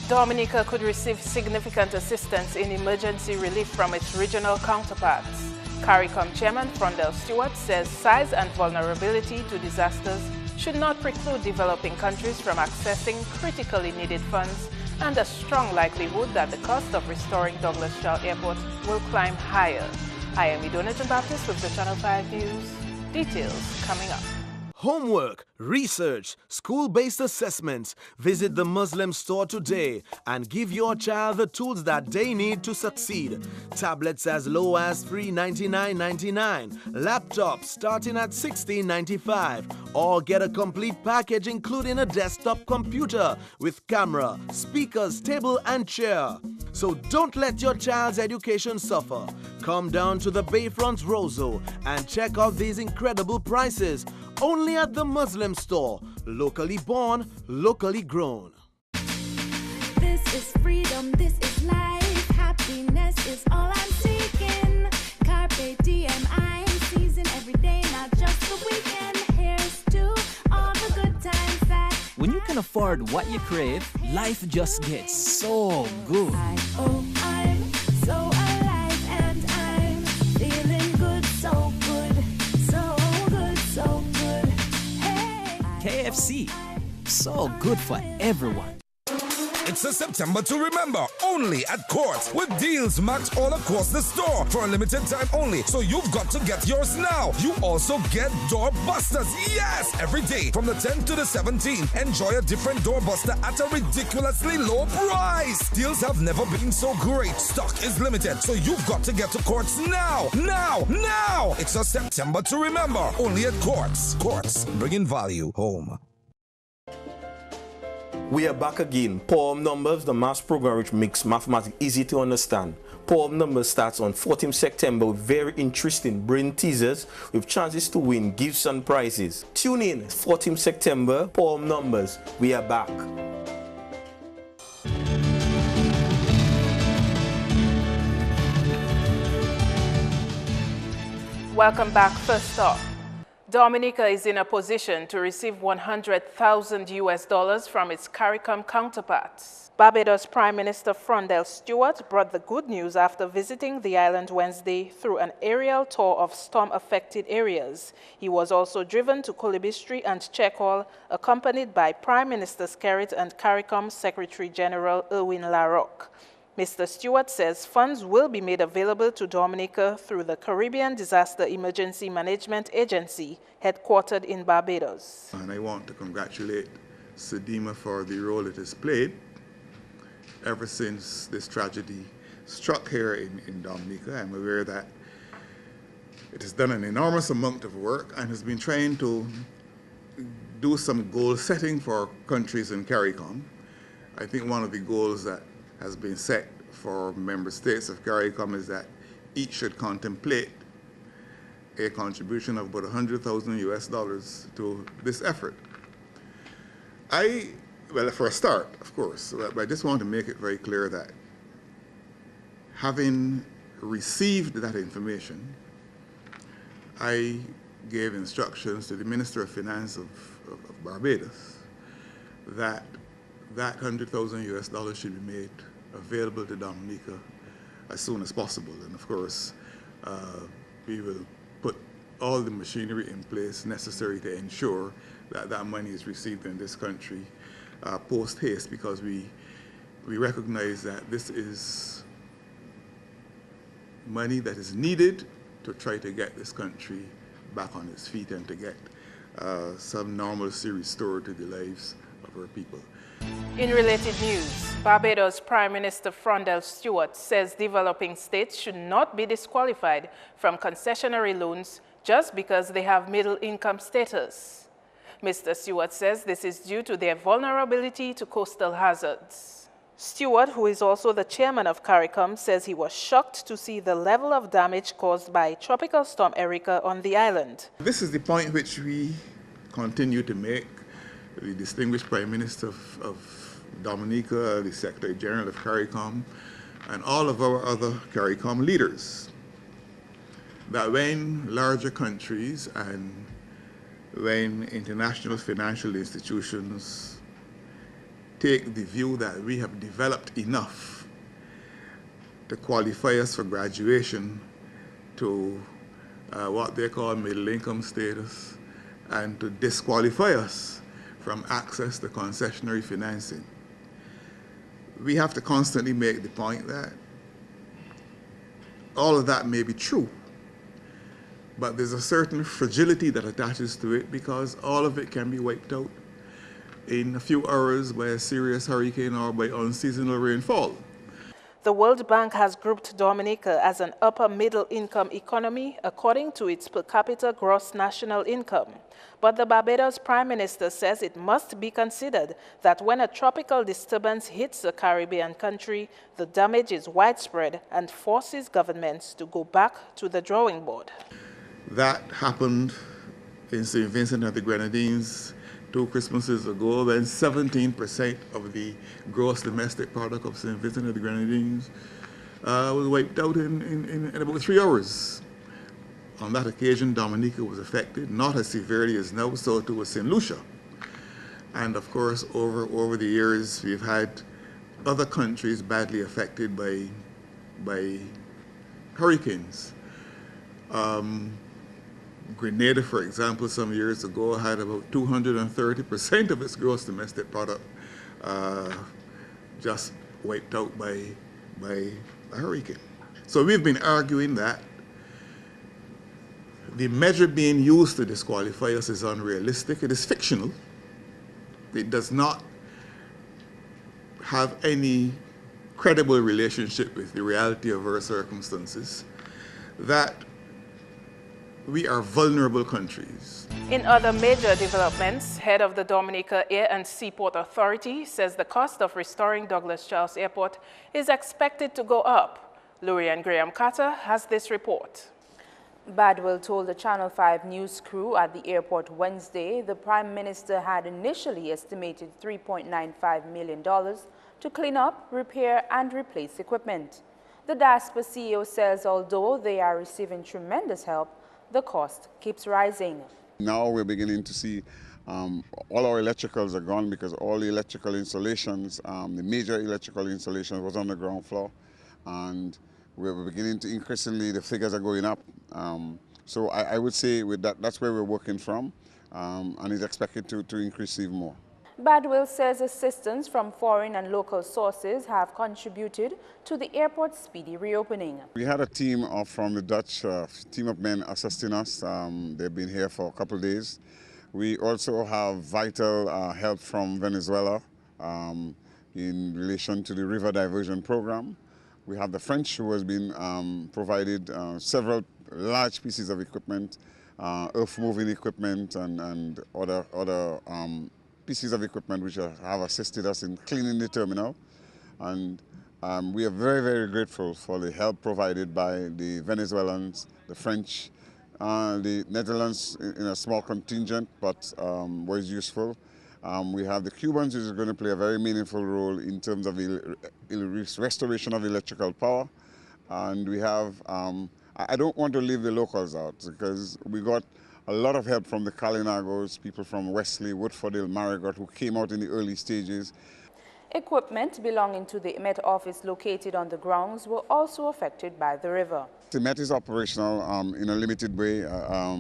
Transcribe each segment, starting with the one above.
Dominica could receive significant assistance in emergency relief from its regional counterparts. CARICOM Chairman Freundel Stuart says size and vulnerability to disasters should not preclude developing countries from accessing critically needed funds, and a strong likelihood that the cost of restoring Douglas Shaw Airport will climb higher. I am Edona Baptiste with the Channel 5 News. Details coming up. Homework, research, school-based assessments. Visit the Muslim store today and give your child the tools that they need to succeed. Tablets as low as $399.99, laptops starting at $16.95, or get a complete package including a desktop computer with camera, speakers, table and chair. So don't let your child's education suffer. Come down to the Bayfront Roseau and check out these incredible prices. Only at the Muslim store. Locally born, locally grown. This is freedom, this is life. Happiness is all I'm seeking. Carpe diem, I'm seizing every day, not just the weekend. Here's to all the good times that when you can afford what you crave, life just gets so good. I'm so alive and I'm feeling good, so good, so good, so good. Hey, KFC, so good for everyone. It's a September to remember, only at Courts, with deals max all across the store for a limited time only. So you've got to get yours now. You also get door busters. Yes! Every day from the 10th to the 17th, enjoy a different door buster at a ridiculously low price. Deals have never been so great. Stock is limited, so you've got to get to Courts now. Now! Now! It's a September to remember, only at Courts. Courts, bringing value home. We are back again. Poem numbers, the maths program which makes mathematics easy to understand. Poem numbers starts on 14th September with very interesting brain teasers with chances to win gifts and prizes. Tune in 14th September, Poem numbers. We are back. Welcome back. First off, Dominica is in a position to receive 100,000 US dollars from its CARICOM counterparts. Barbados Prime Minister Freundel Stuart brought the good news after visiting the island Wednesday through an aerial tour of storm-affected areas. He was also driven to Colibistry and Checkall, accompanied by Prime Minister Skerrit and CARICOM Secretary General Erwin LaRocque. Mr. Stuart says funds will be made available to Dominica through the Caribbean Disaster Emergency Management Agency, headquartered in Barbados. And I want to congratulate SEDEMA for the role it has played ever since this tragedy struck here in Dominica. I'm aware that it has done an enormous amount of work and has been trying to do some goal setting for countries in CARICOM. I think one of the goals that has been set for member states of CARICOM is that each should contemplate a contribution of about 100,000 US dollars to this effort. Well, for a start, of course, but I just want to make it very clear that having received that information, I gave instructions to the Minister of Finance of Barbados that 100,000 US dollars should be made available to Dominica as soon as possible. And of course, we will put all the machinery in place necessary to ensure that that money is received in this country post haste, because we recognize that this is money that is needed to try to get this country back on its feet and to get some normalcy restored to the lives of our people. In related news, Barbados Prime Minister Freundel Stuart says developing states should not be disqualified from concessionary loans just because they have middle income status. Mr. Stuart says this is due to their vulnerability to coastal hazards. Stuart, who is also the chairman of CARICOM, says he was shocked to see the level of damage caused by Tropical Storm Erika on the island. This is the point which we continue to make. The distinguished Prime Minister of Dominica, the Secretary General of CARICOM, and all of our other CARICOM leaders, that when larger countries and when international financial institutions take the view that we have developed enough to qualify us for graduation to what they call middle income status, and to disqualify us from access to concessionary financing. We have to constantly make the point that all of that may be true, but there's a certain fragility that attaches to it because all of it can be wiped out in a few hours by a serious hurricane or by unseasonal rainfall. The World Bank has grouped Dominica as an upper middle income economy according to its per capita gross national income. But the Barbados Prime Minister says it must be considered that when a tropical disturbance hits a Caribbean country, the damage is widespread and forces governments to go back to the drawing board. That happened in St. Vincent and the Grenadines 2 Christmases ago, when 17% of the gross domestic product of St. Vincent and the Grenadines was wiped out in about 3 hours. On that occasion, Dominica was affected, not as severely as now, so too was St. Lucia. And of course, over the years, we've had other countries badly affected by hurricanes. Grenada, for example, some years ago had about 230% of its gross domestic product just wiped out by a hurricane. So we've been arguing that the measure being used to disqualify us is unrealistic. It is fictional. It does not have any credible relationship with the reality of our circumstances. That we are vulnerable countries. In other major developments, head of the Dominica Air and Seaport Authority says the cost of restoring Douglas Charles Airport is expected to go up. Lurian Graham Carter has this report. Badwell told the Channel 5 news crew at the airport Wednesday the Prime Minister had initially estimated $3.95 million to clean up, repair and replace equipment. The DASPA CEO says although they are receiving tremendous help, the cost keeps rising. Now we're beginning to see all our electricals are gone because all the electrical installations, the major electrical installations was on the ground floor, and we're beginning to increasingly, the figures are going up. So I would say with that's where we're working from, and it's expected to increase even more. Badwell says assistance from foreign and local sources have contributed to the airport's speedy reopening. We had a team from the Dutch team of men assisting us. They've been here for a couple of days. We also have vital help from Venezuela in relation to the river diversion program. We have the French who has been provided several large pieces of equipment, earth-moving equipment and other pieces of equipment which have assisted us in cleaning the terminal. And we are very, very grateful for the help provided by the Venezuelans, the French, the Netherlands in a small contingent, but was useful. We have the Cubans, who is going to play a very meaningful role in terms of restoration of electrical power. And we have, I don't want to leave the locals out because we got a lot of help from the Kalinagos, people from Wesley, Woodfordale, Marigot, who came out in the early stages. Equipment belonging to the Met office located on the grounds were also affected by the river. The Met is operational in a limited way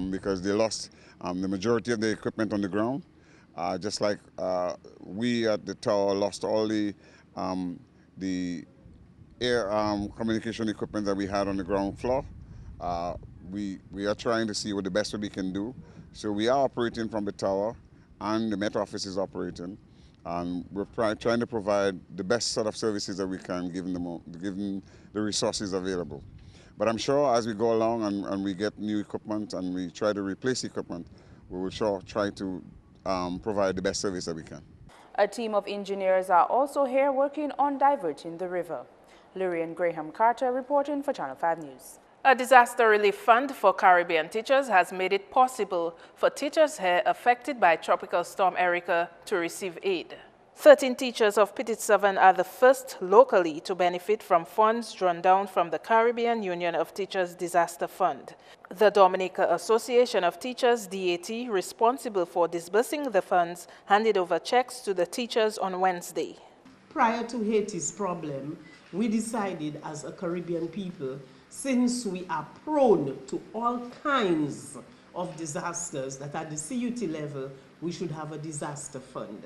because they lost the majority of the equipment on the ground. Just like we at the tower lost all the air communication equipment that we had on the ground floor. We are trying to see what the best way we can do. So we are operating from the tower and the Met office is operating. And we're trying to provide the best sort of services that we can given the resources available. But I'm sure as we go along and we get new equipment and we try to replace equipment, we will sure try to provide the best service that we can. A team of engineers are also here working on diverting the river. Lurian Graham Carter reporting for Channel 5 News. A disaster relief fund for Caribbean teachers has made it possible for teachers here affected by Tropical Storm Erica to receive aid. 13 teachers of Petit 7 are the first locally to benefit from funds drawn down from the Caribbean Union of Teachers Disaster Fund. The Dominica Association of Teachers, DAT, responsible for disbursing the funds, handed over checks to the teachers on Wednesday. Prior to Haiti's problem, we decided as a Caribbean people, since we are prone to all kinds of disasters, that at the CUT level, we should have a disaster fund.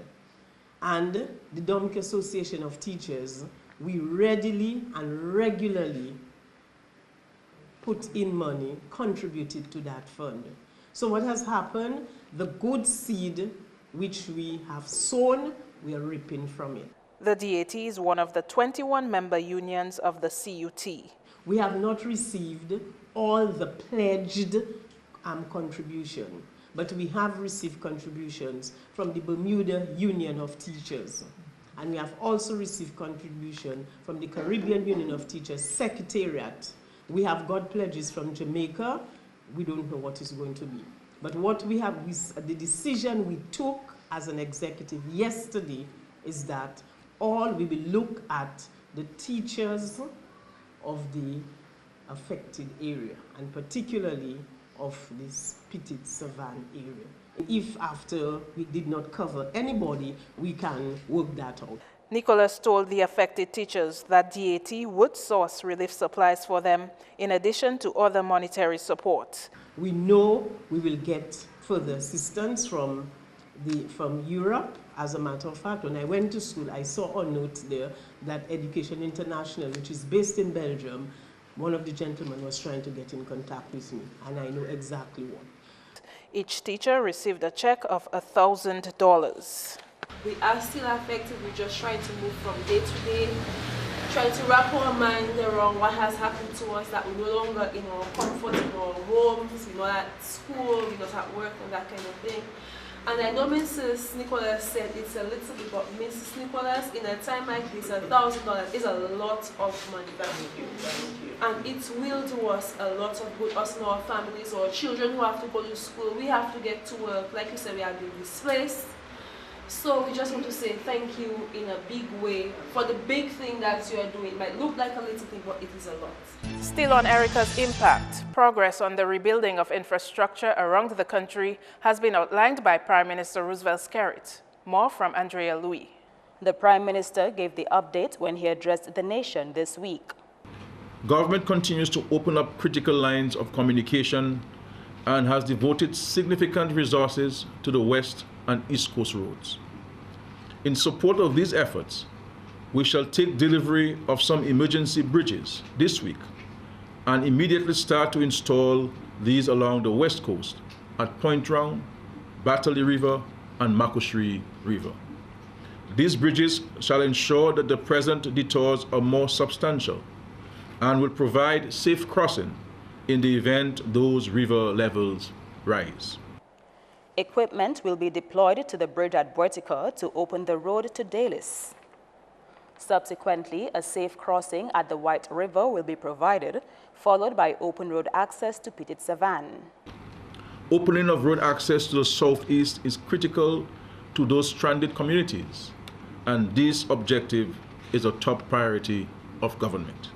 And the Dominica Association of Teachers, we readily and regularly put in money, contributed to that fund. So what has happened, the good seed which we have sown, we are reaping from it. The DAT is one of the 21 member unions of the CUT. We have not received all the pledged contribution, but we have received contributions from the Bermuda Union of Teachers. And we have also received contribution from the Caribbean Union of Teachers Secretariat. We have got pledges from Jamaica. We don't know what is going to be. But what we have, the decision we took as an executive yesterday is that we will look at the teachers of the affected area, and particularly of this Petite Savanne area. If after we did not cover anybody, we can work that out. Nicholas told the affected teachers that DAT would source relief supplies for them, in addition to other monetary support. We know we will get further assistance from Europe. As a matter of fact, when I went to school, I saw a note there that Education International, which is based in Belgium, one of the gentlemen was trying to get in contact with me, and I know exactly what. Each teacher received a check of $1,000. We are still affected. We're just trying to move from day to day, trying to wrap our mind around what has happened to us, that we're no longer in our comfort, in our homes, we're not at school, we're not at work, and that kind of thing. And I know Mrs. Nicholas said it's a little bit, but Mrs. Nicholas, in a time like this, $1,000 is a lot of money. And it will do us a lot of good, us and our families, our children who have to go to school. We have to get to work. Like you said, we are being displaced. So we just want to say thank you in a big way for the big thing that you are doing. It might look like a little thing, but it is a lot. Still on Erica's impact, progress on the rebuilding of infrastructure around the country has been outlined by Prime Minister Roosevelt Skerrit. More from Andrea Louis. The Prime Minister gave the update when he addressed the nation this week. Government continues to open up critical lines of communication and has devoted significant resources to the West and East Coast roads. In support of these efforts, we shall take delivery of some emergency bridges this week and immediately start to install these along the West Coast at Point Round, Battley River, and Makushri River. These bridges shall ensure that the present detours are more substantial and will provide safe crossing in the event those river levels rise. Equipment will be deployed to the bridge at Boetica to open the road to Dalis. Subsequently, a safe crossing at the White River will be provided, followed by open road access to Petite Savanne. Opening of road access to the southeast is critical to those stranded communities, and this objective is a top priority of government.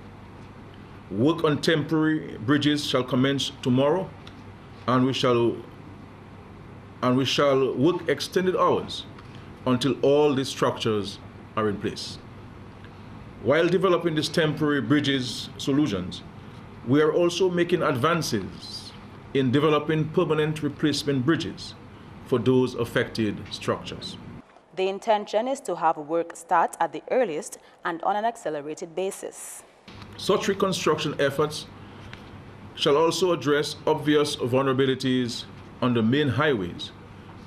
Work on temporary bridges shall commence tomorrow, and we shall work extended hours until all these structures are in place. While developing these temporary bridges solutions, we are also making advances in developing permanent replacement bridges for those affected structures. The intention is to have work start at the earliest and on an accelerated basis. Such reconstruction efforts shall also address obvious vulnerabilities on the main highways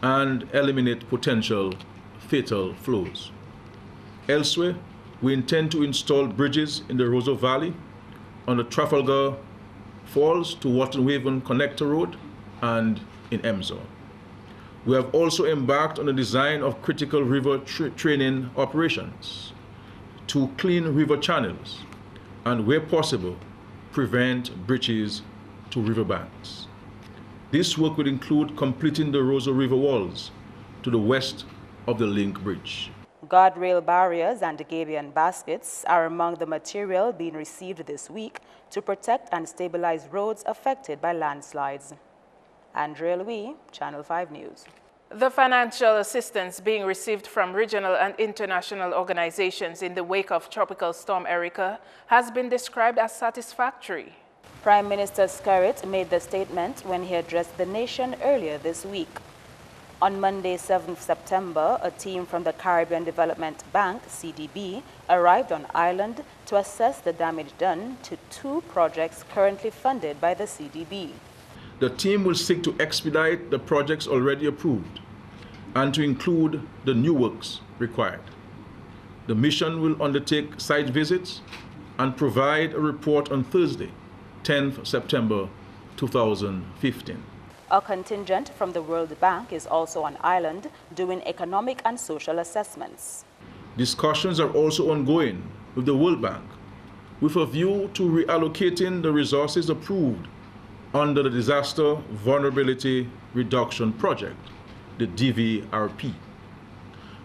and eliminate potential fatal flows. Elsewhere, we intend to install bridges in the Roseau Valley, on the Trafalgar Falls to Waterhaven Connector Road, and in Emsor. We have also embarked on the design of critical river training operations to clean river channels and, where possible, prevent breaches to riverbanks. This work will include completing the Roseau River walls to the west of the Link Bridge. Guardrail barriers and Gabion baskets are among the material being received this week to protect and stabilize roads affected by landslides. Andrea Louis, Channel 5 News. The financial assistance being received from regional and international organizations in the wake of Tropical Storm Erica has been described as satisfactory. Prime Minister Stuart made the statement when he addressed the nation earlier this week. On Monday, 7th September, a team from the Caribbean Development Bank, CDB, arrived on island to assess the damage done to 2 projects currently funded by the CDB. The team will seek to expedite the projects already approved and to include the new works required. The mission will undertake site visits and provide a report on Thursday, 10th September 2015. A contingent from the World Bank is also on island doing economic and social assessments. Discussions are also ongoing with the World Bank with a view to reallocating the resources approved under the Disaster Vulnerability Reduction Project, the DVRP.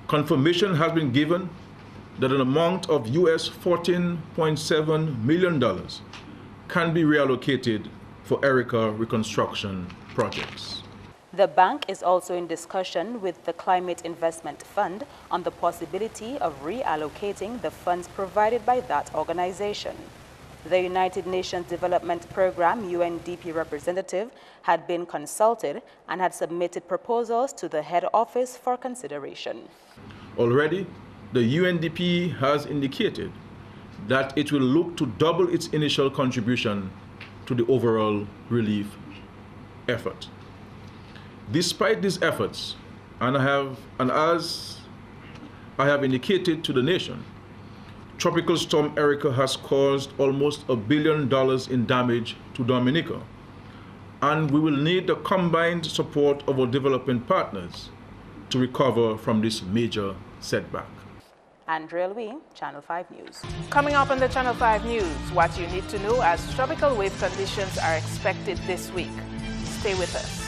Confirmation has been given that an amount of US $14.7 million can be reallocated for Erica reconstruction projects. The bank is also in discussion with the Climate Investment Fund on the possibility of reallocating the funds provided by that organization. The United Nations Development Program UNDP representative had been consulted and had submitted proposals to the head office for consideration. Already, the UNDP has indicated that it will look to double its initial contribution to the overall relief effort. Despite these efforts, and as I have indicated to the nation, Tropical Storm Erica has caused almost $1 billion in damage to Dominica, and we will need the combined support of our development partners to recover from this major setback. Andrea Louis, Channel 5 News. Coming up on the Channel 5 News, what you need to know as tropical wave conditions are expected this week. Stay with us.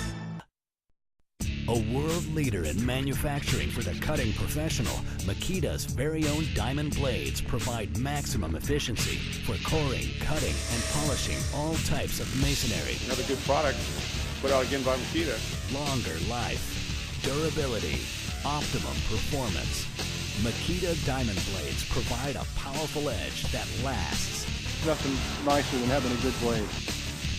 A world leader in manufacturing for the cutting professional, Makita's very own diamond blades provide maximum efficiency for coring, cutting, and polishing all types of masonry. Another good product put out again by Makita. Longer life, durability, optimum performance. Makita diamond blades provide a powerful edge that lasts. Nothing nicer than having a good blade.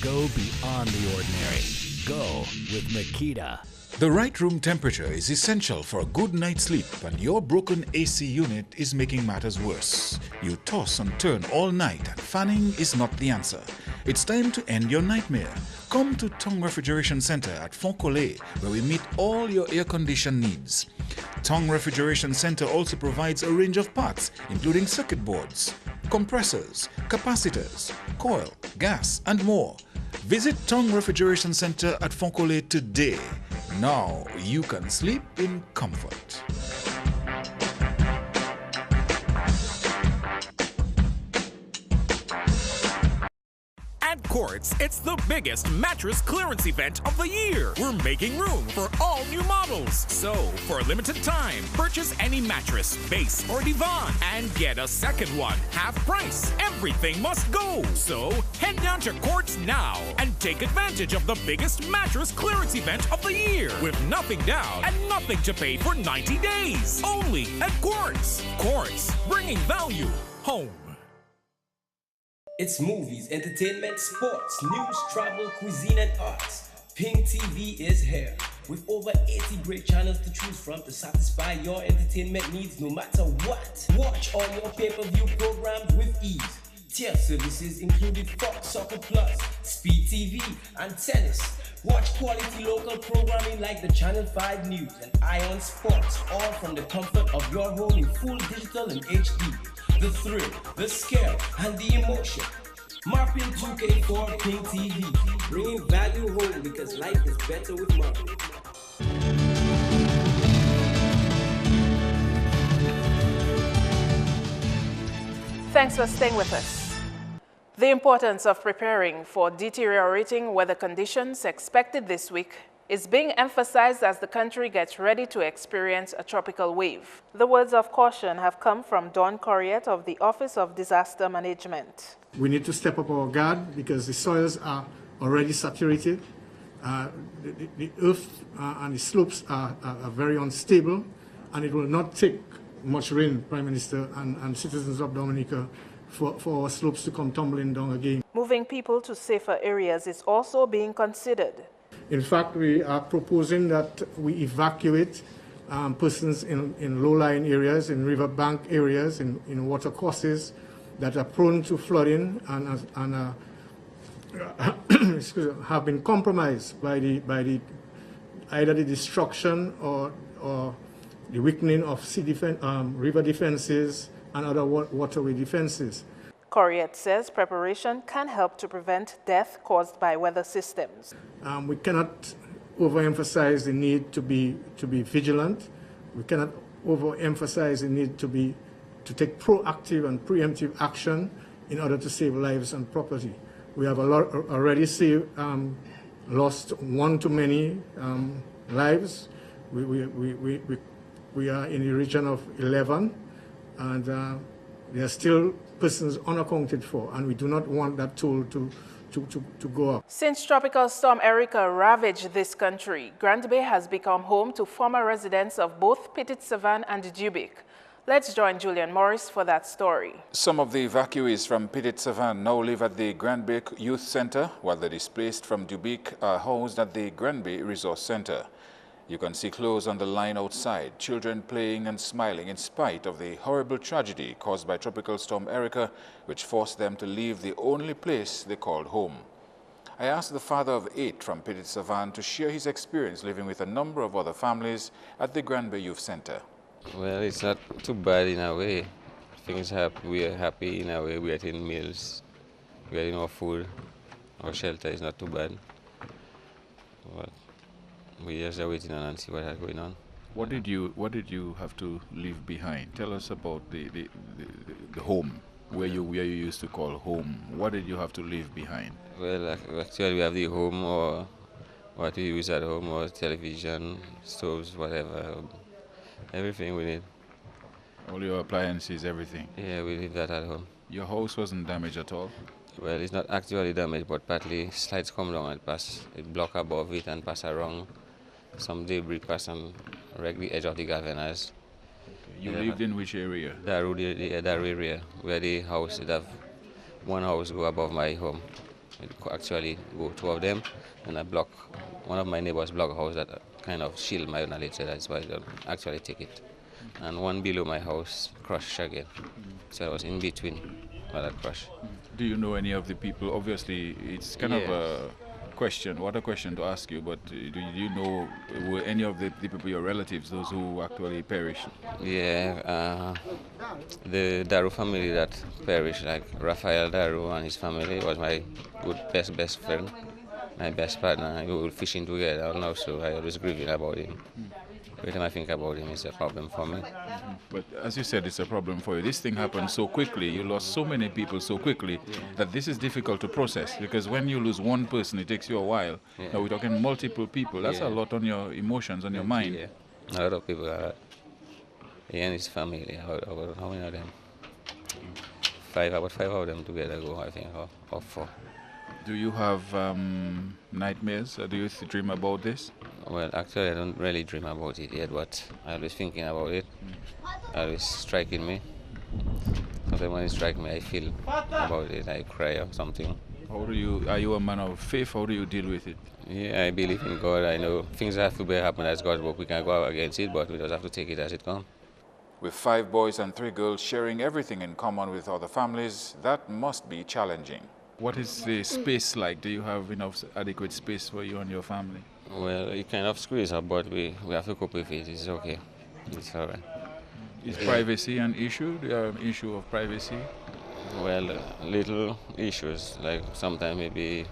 Go beyond the ordinary. Go with Makita. The right room temperature is essential for a good night's sleep, and your broken AC unit is making matters worse. You toss and turn all night, and fanning is not the answer. It's time to end your nightmare. Come to Tong Refrigeration Center at Foncollet, where we meet all your air condition needs. Tong Refrigeration Center also provides a range of parts, including circuit boards, compressors, capacitors, coil, gas, and more. Visit Tong Refrigeration Center at Foncollet today. Now you can sleep in comfort. At Quartz, it's the biggest mattress clearance event of the year. We're making room for all new models. So, for a limited time, purchase any mattress, base, or divan, and get a second one half price. Everything must go. So, head down to Quartz now and take advantage of the biggest mattress clearance event of the year with nothing down and nothing to pay for 90 days. Only at Quartz. Quartz, bringing value home. It's movies, entertainment, sports, news, travel, cuisine, and arts. Pink TV is here. With over 80 great channels to choose from to satisfy your entertainment needs no matter what. Watch all your pay-per-view programs with ease. Tier services included Fox Soccer Plus, Speed TV, and tennis. Watch quality local programming like the Channel 5 News and Ion Sports, all from the comfort of your home in full digital and HD. The thrill, the scare, and the emotion. Marpin 2k4 Pink TV, bringing value home because life is better with Marpin. Thanks for staying with us. The importance of preparing for deteriorating weather conditions expected this week is being emphasized as the country gets ready to experience a tropical wave. The words of caution have come from Don Corriette of the Office of Disaster Management. We need to step up our guard because the soils are already saturated. The earth and the slopes are very unstable, and it will not take much rain, Prime Minister and citizens of Dominica, for our slopes to come tumbling down again. Moving people to safer areas is also being considered. In fact, we are proposing that we evacuate persons in low-lying areas, in riverbank areas, in watercourses that are prone to flooding and have been compromised by either the destruction or the weakening of river defenses and other waterway defenses. Corriette says preparation can help to prevent death caused by weather systems. We cannot overemphasize the need to be vigilant. We cannot overemphasize the need to take proactive and preemptive action in order to save lives and property. We have already lost one too many lives. We are in the region of 11, and there are still persons unaccounted for, and we do not want that toll to go up. Since Tropical Storm Erica ravaged this country, Grand Bay has become home to former residents of both Petite-Savanne and Dubic. Let's join Julian Morris for that story. Some of the evacuees from Petite-Savanne now live at the Grand Bay Youth Center, while the displaced from Dubic are housed at the Grand Bay Resource Center. You can see clothes on the line outside, children playing and smiling in spite of the horrible tragedy caused by Tropical Storm Erica, which forced them to leave the only place they called home. I asked the father of 8 from Petite-Savanne to share his experience living with a number of other families at the Grand Bay Youth Center. Well, it's not too bad in a way. We are happy in a way. We are getting meals, we are getting our food, our shelter is not too bad. But we just are waiting and see what is going on. What did you have to leave behind? Tell us about the home, where you used to call home. What did you have to leave behind? Well, actually we have the home, or what we use at home, or television, stoves, whatever, everything we need. All your appliances, everything? Yeah, we leave that at home. Your house wasn't damaged at all? Well, it's not actually damaged, but partly slides come down and pass. It block above it and pass around. Some debris pass and wreck the edge of the galvanized. You lived in which area? That area, where the house, it have one house go above my home. It actually go 2 of them, and I block, one of my neighbors block a house that kind of shield my knowledge, so that's why I don't actually take it. And one below my house crushed again. So I was in between while that crashed. Do you know any of the people? Obviously, it's kind of a question, what a question to ask you, but do you know were any of the people, your relatives, those who actually perished? Yeah, the Daru family that perished, like Rafael Daru and his family, was my best friend, my best partner. We were fishing together now, so I always grieving about him. Every time I think about him, it's a problem for me. But as you said, it's a problem for you. This thing happened so quickly, you lost so many people so quickly, that this is difficult to process, because when you lose one person, it takes you a while. Now we're talking multiple people. That's a lot on your emotions, on your mind. Yeah, a lot of people are. He and his family, how many of them? About five of them together go, I think, or 4. Do you have nightmares? Do you dream about this? Well, actually, I don't really dream about it yet, but I'm always thinking about it. Always striking me. Sometimes when it strikes me, I feel about it. I cry or something. Are you a man of faith? How do you deal with it? Yeah, I believe in God. I know things have to happen as God, but we can't go against it, but we just have to take it as it comes. With 5 boys and 3 girls sharing everything in common with other families, that must be challenging. What is the space like? Do you have enough adequate space for you and your family? Well, it kind of squeeze up, but we have to cope with it. It's okay. It's all right. Is privacy an issue? Do you have an issue of privacy? Well, little issues. Like sometimes maybe,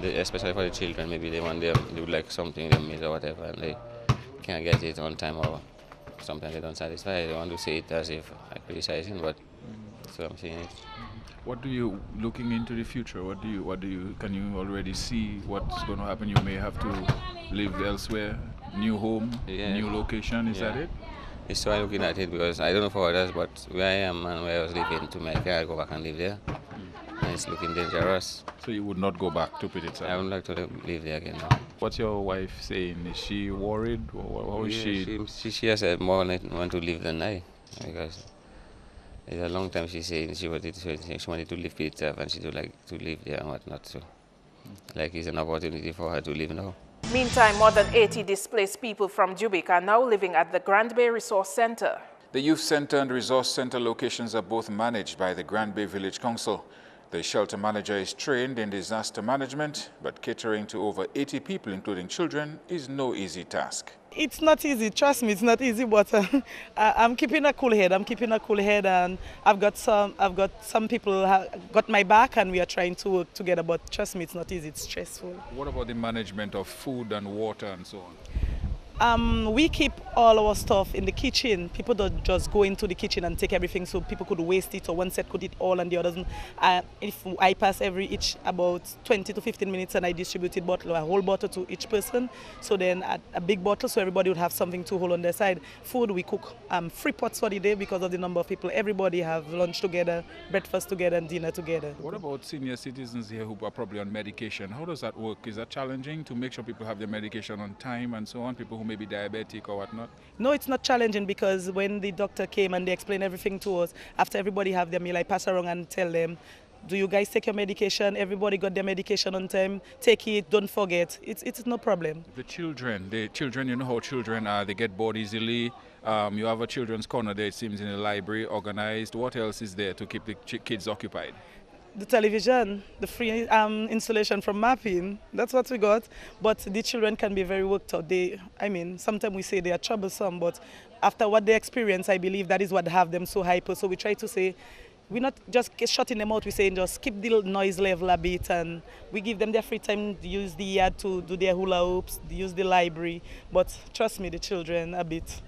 especially for the children, maybe they would like something they miss or whatever, and they can't get it on time, or sometimes they don't satisfy. They want to say it as if I'm criticizing, but That's what I'm saying. What do you, looking into the future, can you already see what's going to happen? You may have to live elsewhere, new home, new location, is that it? It's why I'm looking at it, because I don't know for others, but where I am and where I was living, to my car, I go back and live there. And it's looking dangerous. So you would not go back to Pittsburgh? I would like to live there again now. What's your wife saying? Is she worried? How is she? She has said more want to live than I, because it's a long time she's saying she wanted to live Pittsburgh and she would like to live there and whatnot. So, like, it's an opportunity for her to live now. Meantime, more than 80 displaced people from Jubic are now living at the Grand Bay Resource Center. The Youth Center and Resource Center locations are both managed by the Grand Bay Village Council. The shelter manager is trained in disaster management, but catering to over 80 people, including children, is no easy task. It's not easy, trust me, it's not easy, but I'm keeping a cool head. And I've got some people got my back, and we are trying to work together, but trust me, it's not easy, it's stressful. What about the management of food and water and so on? We keep all our stuff in the kitchen. People don't just go into the kitchen and take everything, so people could waste it, or one set could eat all and the others. If I pass each about 20 to 15 minutes and I distributed a whole bottle to each person, so then a big bottle, so everybody would have something to hold on their side. Food, we cook 3 pots for the day because of the number of people. Everybody have lunch together, breakfast together, and dinner together. What about senior citizens here who are probably on medication? How does that work? Is that challenging to make sure people have their medication on time and so on, people who may be diabetic or whatnot? No, it's not challenging, because when the doctor came and they explained everything to us, after everybody have their meal, I pass around and tell them, do you guys take your medication? Everybody got their medication on time. Take it, don't forget. It's no problem. The children, you know how children are, they get bored easily. You have a children's corner there, it seems, in the library, organized. What else is there to keep the kids occupied? The television, the free installation from Marpin, that's what we got. But the children can be very worked out. Sometimes we say they are troublesome, but after what they experience, I believe that is what have them so hyper. So we try to say, we're not just shutting them out, we're saying just keep the noise level a bit, and we give them their free time to use the yard to do their hula hoops, use the library. But trust me, the children a bit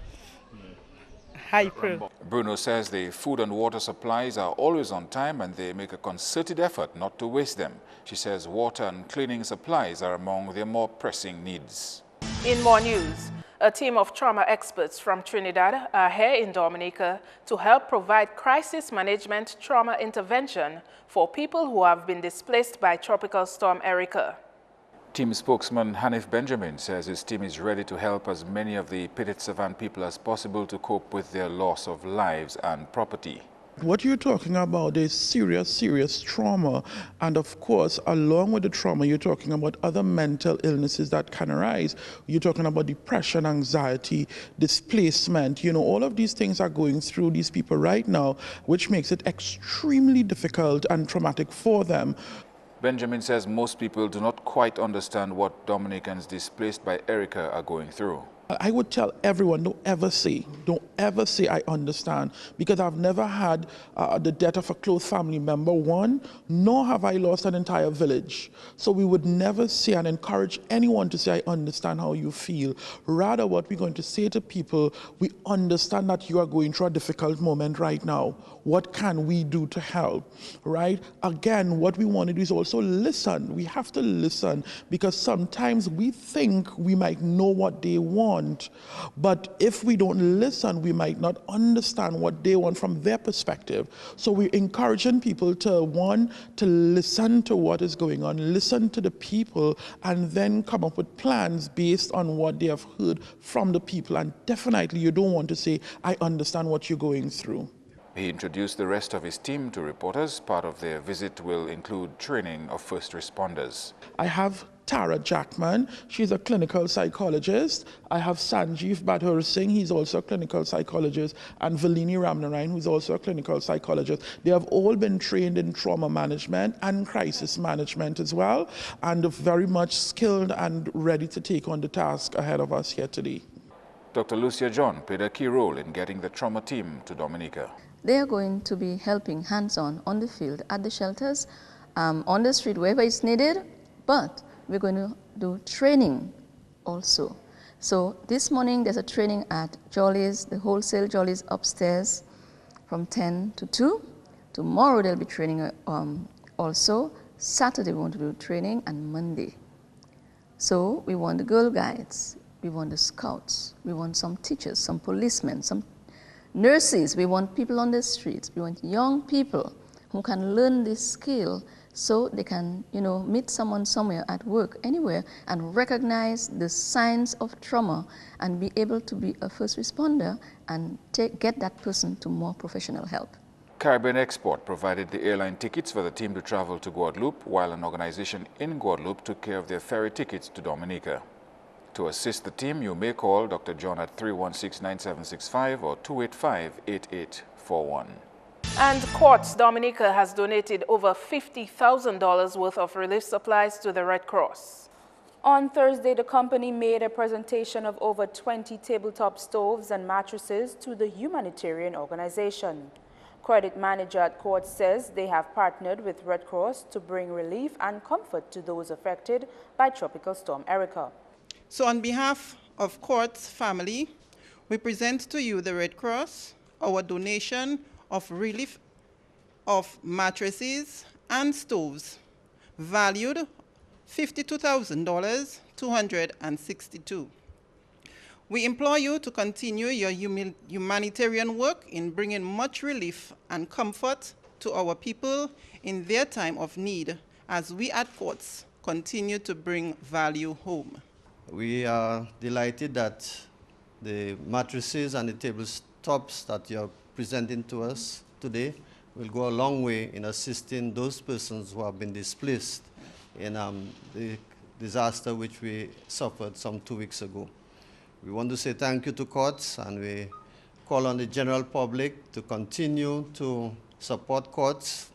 hyper. Bruno says the food and water supplies are always on time and they make a concerted effort not to waste them. She says water and cleaning supplies are among their more pressing needs. In more news, a team of trauma experts from Trinidad are here in Dominica to help provide crisis management trauma intervention for people who have been displaced by Tropical Storm Erica. Team spokesman Hanif Benjamin says his team is ready to help as many of the Petit Savant people as possible to cope with their loss of lives and property. What you're talking about is serious trauma, and of course, along with the trauma, you're talking about other mental illnesses that can arise. You're talking about depression, anxiety, displacement. You know, all of these things are going through these people right now, which makes it extremely difficult and traumatic for them. Benjamin says most people do not quite understand what Dominicans displaced by Erica are going through. I would tell everyone, don't ever say I understand, because I've never had the death of a close family member, one, nor have I lost an entire village. So we would never say and encourage anyone to say, I understand how you feel. Rather, what we're going to say to people, we understand that you are going through a difficult moment right now. What can we do to help, right? Again, what we want to do is also listen. We have to listen, because sometimes we think we might know what they want. But if we don't listen, we might not understand what they want from their perspective. So we're encouraging people to, one, to listen to what is going on, listen to the people, and then come up with plans based on what they have heard from the people. And definitely you don't want to say, I understand what you're going through. He introduced the rest of his team to reporters. Part of their visit will include training of first responders. I have Tara Jackman, she's a clinical psychologist. I have Sanjeev Badhur Singh, he's also a clinical psychologist, and Valini Ramnarayan, who's also a clinical psychologist. They have all been trained in trauma management and crisis management as well, and very much skilled and ready to take on the task ahead of us here today. Dr. Lucia John played a key role in getting the trauma team to Dominica. They are going to be helping hands-on on the field, at the shelters, on the street, wherever it's needed, but we're going to do training also. So this morning there's a training at Jolly's, the wholesale Jolly's upstairs from 10 to 2 Tomorrow they'll be training also. Saturday we want to do training, and Monday. So we want the Girl Guides, we want the Scouts, we want some teachers, some policemen, some nurses, we want people on the streets, we want young people who can learn this skill so they can, meet someone somewhere at work, anywhere, and recognize the signs of trauma and be able to be a first responder and get that person to more professional help. Caribbean Export provided the airline tickets for the team to travel to Guadeloupe, while an organization in Guadeloupe took care of their ferry tickets to Dominica. To assist the team, you may call Dr. John at 316-9765 or 285-8841. And Quartz Dominica has donated over $50,000 worth of relief supplies to the Red Cross. On Thursday, the company made a presentation of over 20 tabletop stoves and mattresses to the humanitarian organization. Credit manager at Quartz says they have partnered with Red Cross to bring relief and comfort to those affected by Tropical Storm Erica. So on behalf of Quartz family, we present to you, the Red Cross, our donation of relief of mattresses and stoves valued $52,262. We implore you to continue your humanitarian work in bringing much relief and comfort to our people in their time of need, as we at Quartz continue to bring value home. We are delighted that the mattresses and the tabletops that you are presenting to us today will go a long way in assisting those persons who have been displaced in the disaster which we suffered some 2 weeks ago. We want to say thank you to Quartz, and we call on the general public to continue to support Quartz,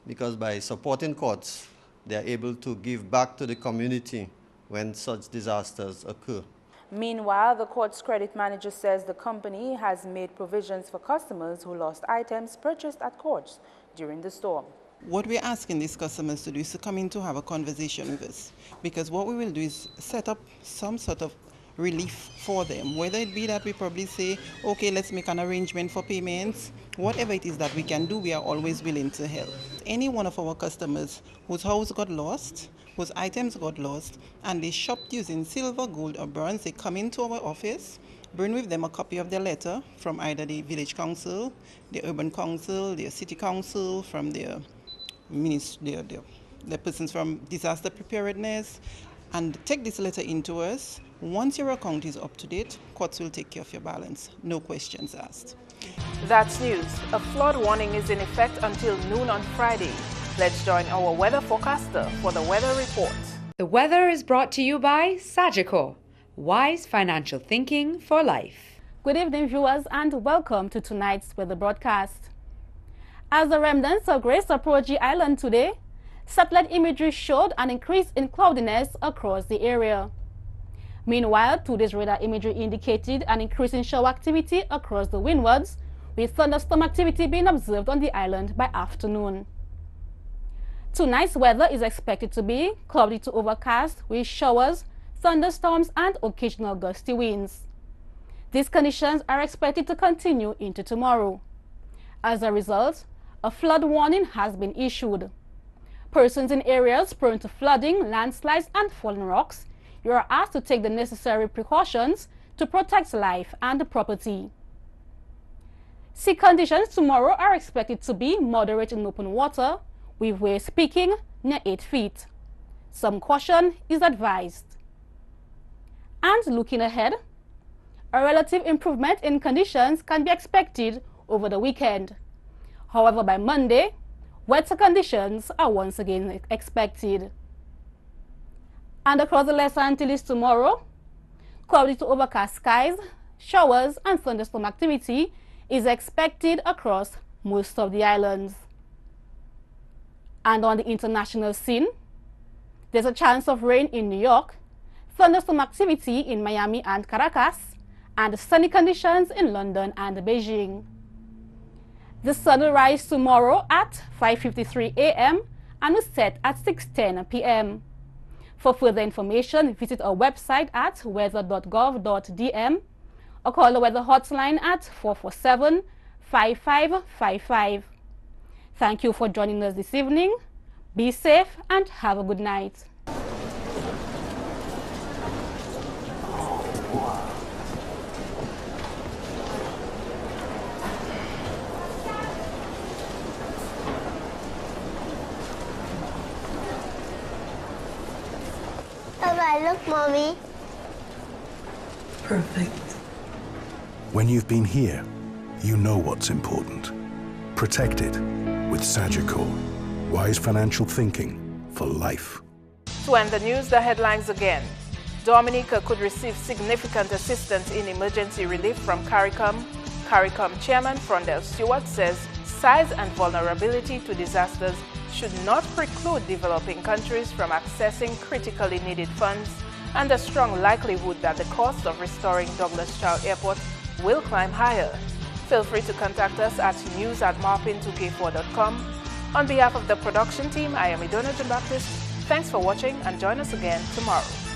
because by supporting Quartz, they are able to give back to the community when such disasters occur. Meanwhile, the Quartz credit manager says the company has made provisions for customers who lost items purchased at Quartz during the storm. What we're asking these customers to do is to come in to have a conversation with us, because what we will do is set up some sort of relief for them, whether it be that we probably say, okay, let's make an arrangement for payments. Whatever it is that we can do, we are always willing to help. Any one of our customers whose house got lost, whose items got lost, and they shopped using silver, gold, or bronze, they come into our office, bring with them a copy of their letter from either the village council, the urban council, the city council, from their persons from disaster preparedness, and take this letter into us. Once your account is up to date, Quartz will take care of your balance. No questions asked. That's news. A flood warning is in effect until noon on Friday. Let's join our weather forecaster for the weather report. The weather is brought to you by Sagicor, wise financial thinking for life. Good evening, viewers, and welcome to tonight's weather broadcast. As the remnants of Grace approached the island today, satellite imagery showed an increase in cloudiness across the area. Meanwhile, today's radar imagery indicated an increase in shower activity across the windwards, with thunderstorm activity being observed on the island by afternoon. Tonight's weather is expected to be cloudy to overcast with showers, thunderstorms, and occasional gusty winds. These conditions are expected to continue into tomorrow. As a result, a flood warning has been issued. Persons in areas prone to flooding, landslides, and fallen rocks, you are asked to take the necessary precautions to protect life and property. Sea conditions tomorrow are expected to be moderate in open water, with waves peaking near 8 feet. Some caution is advised. And looking ahead, a relative improvement in conditions can be expected over the weekend. However, by Monday, wetter conditions are once again expected. And across the Lesser Antilles tomorrow, cloudy to overcast skies, showers, and thunderstorm activity is expected across most of the islands. And on the international scene, there's a chance of rain in New York, thunderstorm activity in Miami and Caracas, and sunny conditions in London and Beijing. The sun will rise tomorrow at 5:53 a.m. and will set at 6:10 p.m. For further information, visit our website at weather.gov.dm or call the weather hotline at 447-5555. Thank you for joining us this evening. Be safe and have a good night. Look, Mommy. Perfect. When you've been here, you know what's important. Protect it with Sagicor. Wise financial thinking for life. To end the news, the headlines again. Dominica could receive significant assistance in emergency relief from CARICOM. CARICOM Chairman Freundel Stuart says size and vulnerability to disasters should not preclude developing countries from accessing critically needed funds, and a strong likelihood that the cost of restoring Douglas Child Airport will climb higher. Feel free to contact us at news@marpin2k4.com. On behalf of the production team, I am Edona Baptiste. Thanks for watching and join us again tomorrow.